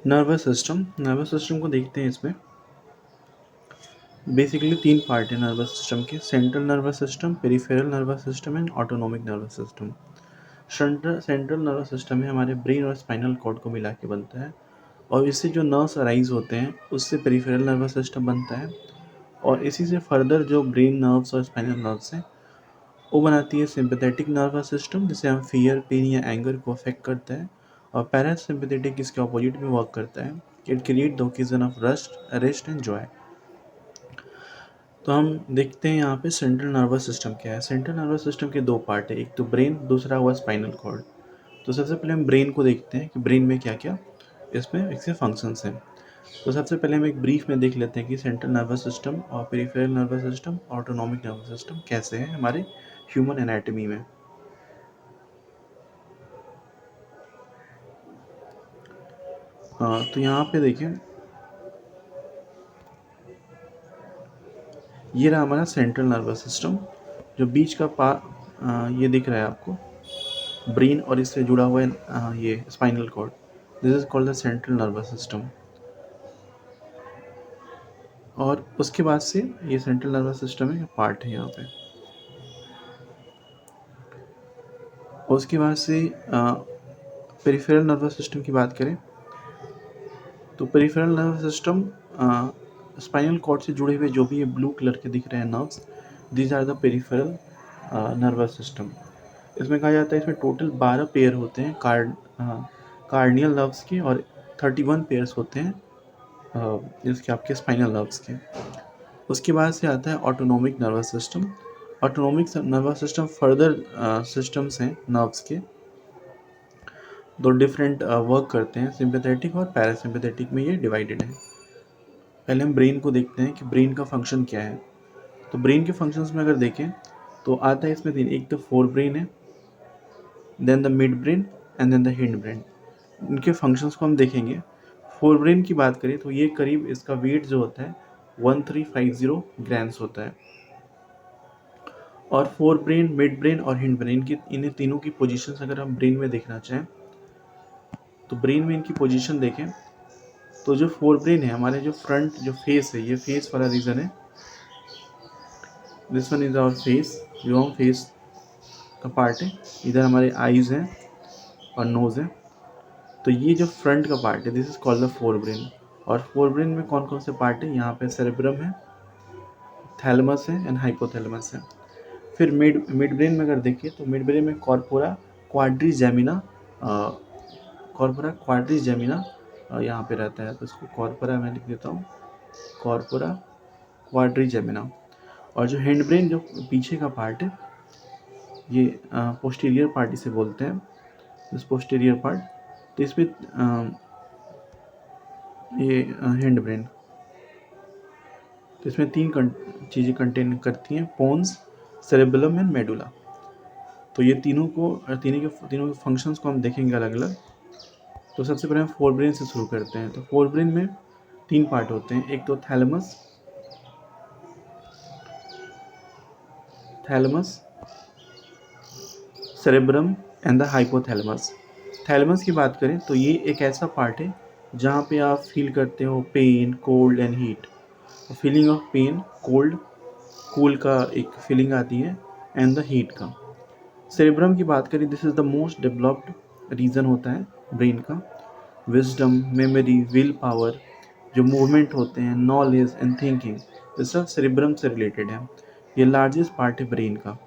Nervous system को देखते हैं। इसमें बेसिकली 3 पार्ट है नर्वस सिस्टम के: central nervous system, peripheral nervous system and autonomic nervous system. Central nervous system है हमारे ब्रेन और स्पाइनल कॉर्ड को मिला के बनता है, और इससे जो नर्व्स अराइज होते हैं उससे पेरिफेरल नर्वस सिस्टम बनता है, और इसी से फर्दर जो ब्रेन नर्व्स और स्पाइनल नर्व्स हैं वो बनाती है सिंपैथेटिक नर्वस सिस्टम, जिसे हम फियर, पेन या एंगर को अफेक्ट करता है, और पैरासिम्पैथेटिक इसके अपोजिट में वर्क करता है। It create the occasion of rest and Joy. तो हम देखते हैं यहाँ पे सेंट्रल नर्वस सिस्टम क्या है। सेंट्रल नर्वस सिस्टम के 2 पार्ट है, एक तो ब्रेन, दूसरा हुआ स्पाइनल कॉर्ड। तो सबसे पहले हम ब्रेन को देखते हैं कि ब्रेन में क्या क्या इसमें इसके फंक्शंस हैं। तो सबसे पहले हम एक ब्रीफ में देख लेते हैं कि सेंट्रल नर्वस सिस्टम और peripheral nervous system, autonomic nervous system कैसे हैं हमारे ह्यूमन एनाटॉमी में। तो यहाँ पे देखें, ये रहा हमारा सेंट्रल नर्वस सिस्टम। जो बीच का ये दिख रहा है आपको, ब्रेन और इससे जुड़ा हुआ है ये spinal cord. This is called the central nervous system. और उसके बाद से ये सेंट्रल नर्वस सिस्टम है पार्ट है यहाँ पे। उसके बाद से पेरिफेरल नर्वस सिस्टम की बात करें तो peripheral nervous system spinal cord से जुड़े हुए जो भी ये ब्लू कलर के दिख रहे हैं nerves, these are the peripheral nervous system. इसमें कहा जाता है इसमें टोटल 12 पेयर होते हैं कार्डियल नर्व्स के, और 31 पेयर्स होते हैं इसके आपके स्पाइनल नर्व्स के। उसके बाद से आता है autonomic nervous system. Autonomic nervous system further systems हैं नर्व्स के, दो डिफरेंट वर्क करते हैं, सिंपैथेटिक और पैरासिम्पैथेटिक में ये डिवाइडेड है। पहले हम ब्रेन को देखते हैं कि ब्रेन का फंक्शन क्या है। तो ब्रेन के फंक्शंस में अगर देखें तो आता है इसमें 3, एक तो फोर ब्रेन है, then the midbrain and then the hindbrain. इनके फंक्शंस को हम देखेंगे। फोर ब्रेन की बात करें तो ये करीब इसका वेट जो होता है 1350 ग्राम्स होता है। और फोर ब्रेन, मिड ब्रेन और हिंड ब्रेन की इन तीनों की पोजीशंस अगर हम ब्रेन में देखना चाहें तो ब्रेन में इनकी पोजीशन देखें तो जो फोर ब्रेन है हमारे जो फ्रंट जो फेस है, ये फेस वाला रीजन है, this one is our face, जो हम फेस का पार्ट है। इधर हमारे आईज हैं और नोज है। तो ये जो फ्रंट का पार्ट है this is called the fore brain. और फोर ब्रेन में कौन कौन से पार्ट है, यहाँ पे सेरेब्रम है, थैलेमस है एंड हाइपोथैलेमस है। फिर मिड ब्रेन में अगर देखिए तो मिड ब्रेन में कॉर्पोरा क्वाड्रिजेमिना, यहाँ पे रहता है। तो इसको कॉर्पोरा मैं लिख देता हूँ, कॉर्पोरा क्वाड्रिजेमिना। और जो हैंड ब्रेन जो पीछे का पार्ट है, ये पोस्टीरियर पार्ट इसे बोलते हैं, दिस पोस्टीरियर पार्ट। तो इसमें ये हैंड ब्रेन, तो इसमें 3 चीज़ें कंटेन करती हैं, पोन्स, सेरेबेलम एंड मेडुला। तो ये तीनों के फंक्शंस को हम देखेंगे अलग अलग। तो सबसे पहले हम फोर ब्रेन से शुरू करते हैं। तो फोर ब्रेन में 3 पार्ट होते हैं, एक तो thalamus, cerebrum and the hypothalamus. Thalamus की बात करें तो ये एक ऐसा पार्ट है जहाँ पे आप फील करते हो pain, cold and heat. Feeling of pain, cold, cool का एक फीलिंग आती है, एंड द हीट का। सेरेब्रम की बात करें, this is the most developed region होता है ब्रेन का। विजडम, मेमोरी, विल पावर, जो मूवमेंट होते हैं, नॉलेज एंड थिंकिंग, ये सब सेरेब्रम से रिलेटेड है। ये लार्जेस्ट पार्ट है ब्रेन का।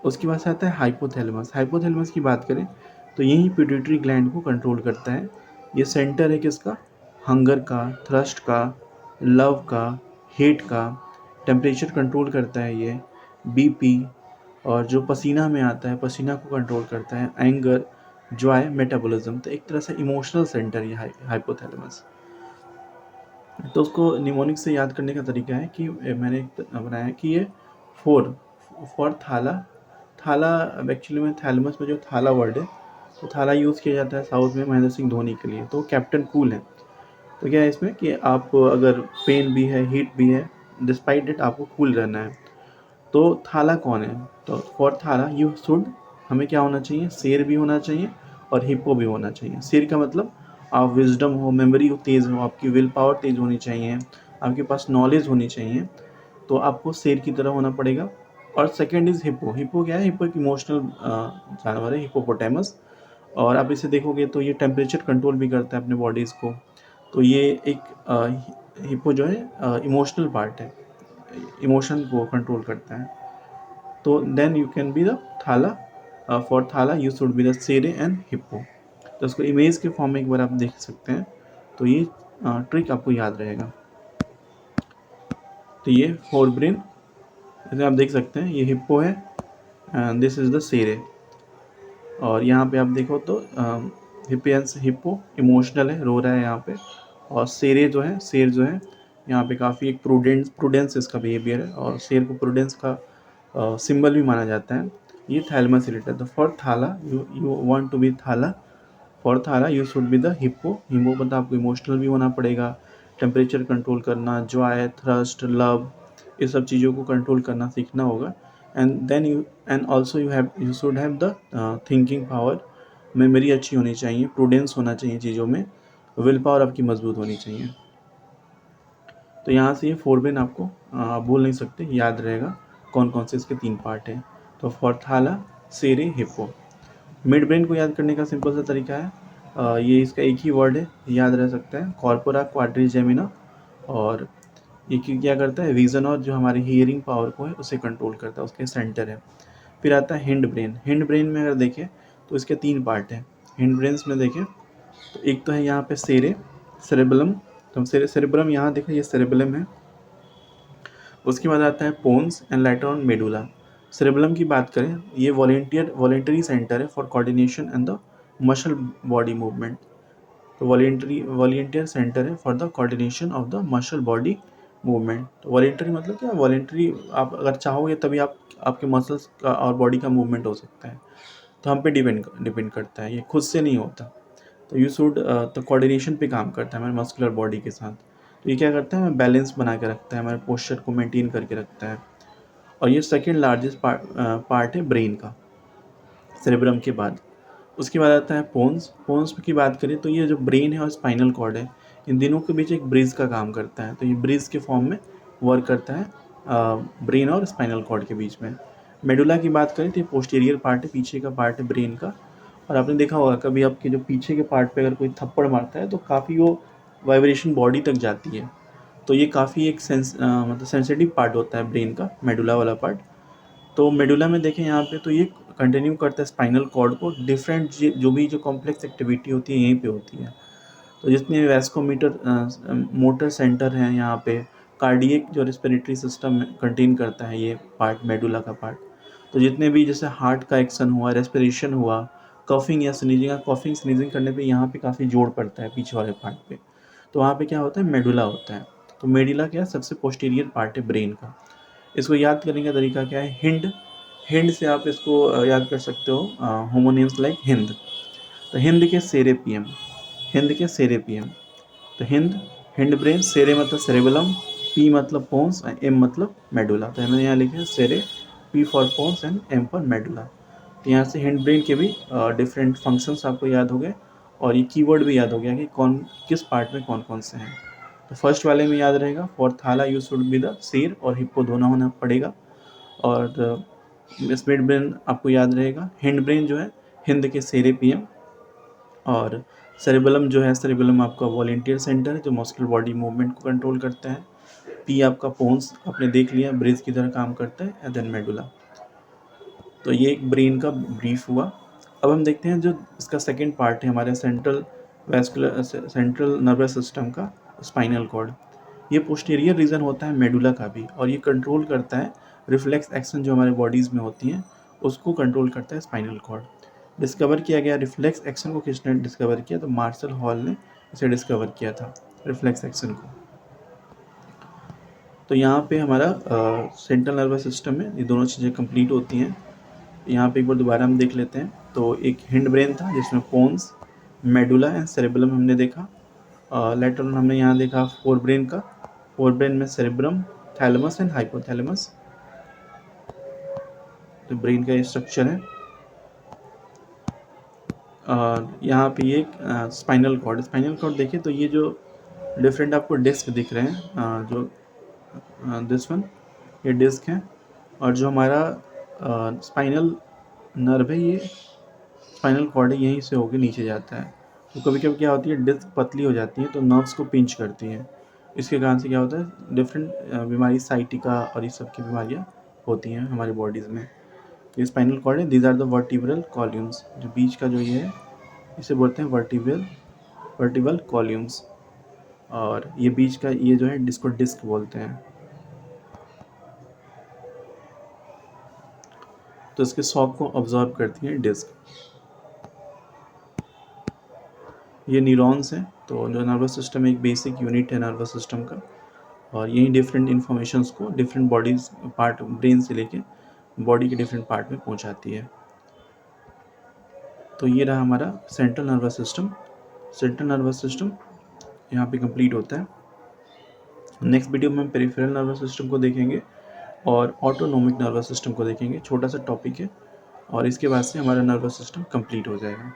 उसके बाद से आता है हाइपोथैलेमस। हाइपोथैलेमस की बात करें तो यही पिट्यूटरी ग्लैंड को कंट्रोल करता है। ये सेंटर है किसका, हंगर का, थ्रस्ट का, लव का, हेट का। टेम्परेचर कंट्रोल करता है ये, बीपी, और जो पसीना में आता है पसीना को कंट्रोल करता है, एंगर, जॉय, मेटाबॉलिज्म। तो एक तरह से इमोशनल सेंटर ये हाइपोथैलेमस। तो उसको निमोनिक से याद करने का तरीका है कि मैंने बनाया कि ये फॉर थाला एक्चुअली में थैलेमस में जो थाला वर्ड है, तो थाला यूज़ किया जाता है साउथ में महेंद्र सिंह धोनी के लिए। तो कैप्टन कूल है। तो क्या है इसमें कि आप अगर पेन भी है, हीट भी है, डिस्पाइट इट आपको कूल रहना है। तो थाला कौन है, तो फॉर थाला हमें क्या होना चाहिए, शेर भी होना चाहिए और हिप्पो भी होना चाहिए। शेर का मतलब आप विजडम हो, मेमोरी तेज़ हो, आपकी विल पावर तेज़ होनी चाहिए, आपके पास नॉलेज होनी चाहिए, तो आपको शेर की तरह होना पड़ेगा। और सेकंड इज़ हिप्पो। हिप्पो क्या है? हिप्पो एक इमोशनल जानवर है, हिप्पोपोटामस। और आप इसे देखोगे तो ये टेम्परेचर कंट्रोल भी करता है अपने बॉडीज़ को। तो ये एक हिप्पो जो है इमोशनल पार्ट है, इमोशन को कंट्रोल करता है। तो then you can be the thala, for thala you should be the cere and hippo. तो उसको इमेज के फॉर्म में एक बार आप देख सकते हैं, तो ये ट्रिक आपको याद रहेगा। तो ये फोर ब्रेन, जैसे आप देख सकते हैं, ये हिप्पो है एंड दिस इज़ द शेरे। और यहाँ पे आप देखो तो हिपियंस हिप्पो इमोशनल है, रो रहा है यहाँ पे। और शेरे जो है, शेर जो है यहाँ पे काफ़ी एक प्रूडेंस इसका बिहेवियर है, और शेर को प्रूडेंस का सिंबल भी माना जाता है। ये थैलेमस से रिलेटेड। तो for thala you want to be thala, for thala you should be the hippo. Hippo मतलब आपको इमोशनल भी होना पड़ेगा, टेम्परेचर कंट्रोल करना, जॉय, थ्रस्ट, लव, ये सब चीज़ों को कंट्रोल करना सीखना होगा। And then you and also you should have the thinking power. Memory अच्छी होनी चाहिए, प्रूडेंस होना चाहिए चीज़ों में, विल पावर आपकी मजबूत होनी चाहिए। तो यहाँ से ये फोर ब्रेन आपको आप भूल नहीं सकते, याद रहेगा कौन कौन से इसके 3 पार्ट हैं। तो फॉर थाला, शेरे, हिप्पो। मिड ब्रेन को याद करने का सिंपल सा तरीका है, ये इसका एक ही वर्ड है, याद रह सकता है, कॉर्पोरा क्वाड्रिजेमिना। और ये क्या करता है? विज़न और जो हमारी हियरिंग पावर को है उसे कंट्रोल करता है, उसके सेंटर है। फिर आता है हिंड ब्रेन। हिंड ब्रेन में अगर देखें तो इसके 3 पार्ट हैं। हिंड ब्रेन्स में देखें तो एक तो है यहाँ पे सेरे, सेरेबलम। तो सेरेब्रम यहाँ देखें, ये सेरेबलम है। उसके बाद आता है pons and lighter on medulla. Cerebellum की बात करें, ये वॉलेंटरी सेंटर है for coordination and the muscle body movement. तो वॉलेंटियर सेंटर है for the coordination of the muscle body movement. तो वॉलेंटरी मतलब क्या? वॉलेंटरी, आप अगर चाहोगे तभी आपके मसल्स का और बॉडी का मूवमेंट हो सकता है। तो हम पे डिपेंड करता है, ये खुद से नहीं होता। तो यू शुड तो कोऑर्डिनेशन पे काम करता है हमारे मस्कुलर बॉडी के साथ। तो ये क्या करता है? हमें बैलेंस बना के रखता है, हमारे पोस्चर को मेंटेन करके रखता है। और ये सेकेंड लार्जेस्ट पार्ट है ब्रेन का, सेरेब्रम के बाद। उसके बाद आता है पोन्स। पोन्स की बात करें तो ये जो ब्रेन है और स्पाइनल कॉर्ड है, इन दोनों के बीच एक ब्रिज का काम करता है। तो ये ब्रिज के फॉर्म में वर्क करता है ब्रेन और स्पाइनल कॉर्ड के बीच में। मेडुला की बात करें तो ये पोस्टीरियर पार्ट है, पीछे का पार्ट है ब्रेन का। और आपने देखा होगा कभी आपके जो पीछे के पार्ट पे अगर कोई थप्पड़ मारता है तो काफ़ी वो वाइब्रेशन बॉडी तक जाती है। तो ये काफ़ी एक मतलब सेंसिटिव पार्ट होता है ब्रेन का, मेडुला वाला पार्ट। तो मेडुला में देखें यहाँ पे, तो ये कंटिन्यू करता है स्पाइनल कॉर्ड को। डिफरेंट जो कॉम्प्लेक्स एक्टिविटी होती है यहीं पे होती है। तो जितने वैस्कोमीटर मोटर सेंटर हैं यहाँ पे, कार्डियक जो रेस्पिरेटरी सिस्टम कंटेन करता है ये पार्ट, मेडुला का पार्ट। तो जितने भी जैसे हार्ट का एक्शन हुआ, रेस्पिरेशन हुआ, कफिंग या स्नीजिंग, कफिंग स्नीजिंग करने पे यहाँ पे काफ़ी जोर पड़ता है पीछे वाले पार्ट पे। तो वहाँ पे क्या होता है? मेडुला होता है। तो मेडुला क्या है? सबसे पोस्टीरियर पार्ट है ब्रेन का। इसको याद करने का तरीका क्या है? हिंड। हिंड से आप इसको याद कर सकते हो, होमोनिम्स लाइक हिंद। तो हिंद के सेरे पीएम, हिंद के सेरे पीएम। तो हिंड ब्रेन, सेरे मतलब सेरेबलम, पी मतलब पोन्स, एम मतलब मेडुला। तो हमने यहाँ लिखे सेरे, P for pons and M for medulla. तो यहाँ से हिंड ब्रेन के भी डिफरेंट फंक्शंस आपको याद हो गए, और ये कीवर्ड भी याद हो गया कि कौन किस पार्ट में कौन कौन से हैं। तो फर्स्ट वाले में याद रहेगा, for thala you should be the शेर और हिप्पो दोनों होना पड़ेगा। और मिड ब्रेन आपको याद रहेगा, हिंड ब्रेन जो है हिंद के सेरे पीएम। और सेरेबलम जो है, सेरेबलम आपका वॉलेंटियर सेंटर है जो मस्कुलर बॉडी मूवमेंट को कंट्रोल करता है। पी आपका पोन्स, आपने देख लिया, ब्रिज की तरह काम करता है। And then medulla. तो ये एक ब्रेन का ब्रीफ हुआ। अब हम देखते हैं जो इसका सेकेंड पार्ट है हमारे सेंट्रल नर्वस सिस्टम का, स्पाइनल कॉर्ड। ये पोस्टीरियर रीजन होता है मेडुला का भी, और ये कंट्रोल करता है रिफ्लेक्स एक्शन जो हमारे बॉडीज़ में होती हैं, उसको कंट्रोल करता है स्पाइनल कॉर्ड। डिस्कवर किया गया रिफ्लेक्स एक्शन को, किसने डिस्कवर किया? तो मार्शल हॉल ने इसे डिस्कवर किया था, रिफ्लेक्स एक्शन को। तो यहाँ पे हमारा सेंट्रल नर्वस सिस्टम में ये दोनों चीज़ें कंप्लीट होती हैं। यहाँ पे एक बार दोबारा हम देख लेते हैं। तो एक हिंड ब्रेन था जिसमें पोन्स, मेडुला एंड सेरेबलम हमने देखा। लेटर ऑन हमने यहाँ देखा फोर ब्रेन का। फोर ब्रेन में सेरेब्रम, थैलेमस एंड हाइपोथैलेमस। तो ब्रेन का ये स्ट्रक्चर है। यहाँ पे ये स्पाइनल कॉर्ड देखिए तो ये जो डिफरेंट आपको डिस्क दिख रहे हैं, जो दिस वन ये डिस्क है, और जो हमारा स्पाइनल नर्व है, ये स्पाइनल कॉर्ड है, यहीं से होके नीचे जाता है। तो कभी कभी क्या होती है, डिस्क पतली हो जाती है तो नर्व्स को पिंच करती हैं, इसके कारण से क्या होता है, डिफरेंट बीमारी साइटिका और इस सब की बीमारियाँ होती हैं हमारी बॉडीज़ में। ये स्पाइनल कॉर्ड है, दीज आर द वर्टिब्रल कॉल्यूम्स, जो बीच का जो ये है इसे बोलते हैं वर्टिब्रल कॉल्यूम्स, और ये बीच का ये जो है इसको डिस्क बोलते हैं। तो इसके शॉक को ऑब्जर्व करती है डिस्क। ये न्यूरॉन्स हैं, तो जो नर्वस सिस्टम एक बेसिक यूनिट है नर्वस सिस्टम का, और यही डिफरेंट इन्फॉर्मेशंस को डिफरेंट बॉडीज पार्ट, ब्रेन से लेके बॉडी के डिफरेंट पार्ट में पहुंचाती है। तो ये रहा हमारा central nervous system. Central nervous system यहाँ पे कंप्लीट होता है। नेक्स्ट वीडियो में हम पेरिफेरल नर्वस सिस्टम को देखेंगे और ऑटोनोमिक नर्वस सिस्टम को देखेंगे। छोटा सा टॉपिक है, और इसके बाद से हमारा नर्वस सिस्टम कंप्लीट हो जाएगा।